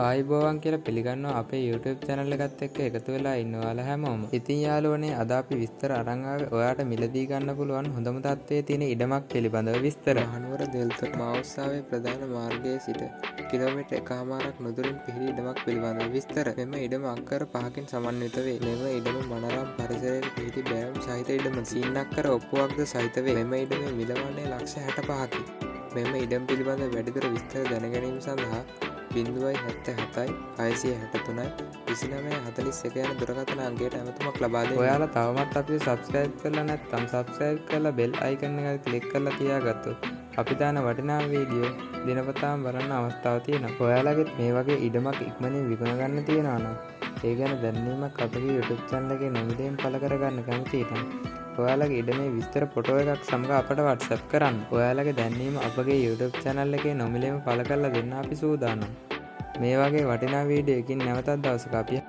ආයිබෝවන් කියලා පිළිගන්නවා අපේ YouTube channel එකත් එක්ක එකතු වෙලා ඉන්න ඔයාලා හැමෝම. ඉතින් යාළුවනේ අද අපි විස්තර අරන් ආවේ ඔයාට මිලදී ගන්න පුළුවන් හොඳම තත්ත්වයේ තියෙන ඉඩමක් පිළිබඳව විස්තර. මහනුවර දෙල්තොට මාඋස්සාවේ ප්‍රධාන මාර්ගයේ සිට කිලෝමීටර් 1කමාරක් නුදුරින් පිහිටි ඉඩමක් පිළිබඳව විස්තර. මෙම ඉඩම අක්කර 5කින් සමන්විත වේ. මෙම ඉඩම මනරම් පරිසරයේ පිහිටි බෑවුම් සහිත ඉඩමකි. සීනක්කර ඔප්පුවක්ද සහිත වේ. මෙම ඉඩමේ මිල වන්නේ ලක්ෂ 65කි. මෙම ඉඩම් පිළිබඳ වැඩිදුර විස්තර දැන ගැනීම සඳහා 077යි 663යි 2941 යන දුරකථන අංකයට ඇමතුමක් ලබා දෙන්න. ඔයාලා තවමත් අපිව subscribe කරලා නැත්නම් subscribe කරලා bell icon එක click කරලා තියාගත්තොත් අපි දාන වටිනා වීඩියෝ දිනපතාම බලන්න අවස්ථාවක් තියෙනවා. ඔයාලගෙත් මේ වගේ ඉඩමක් ඉක්මනින් විකුණ ගන්න තියෙනවා නම් ඒ ගැන දැනීමක් අපගේ YouTube channel එකේ නොමිලේම පළ කරගන්න කැමති නම් ඔයාලගේ ඉඩමේ විස්තර ෆොටෝ එකක් සමග අපට WhatsApp කරන්න. ඔයාලගේ දැනීම අපගේ YouTube channel එකේ නොමිලේම පළ කරලා දෙන්න අපි සූදානම්. මේ වගේ වටිනා වීඩියෝ එකකින් නැවතත් දවසක අපි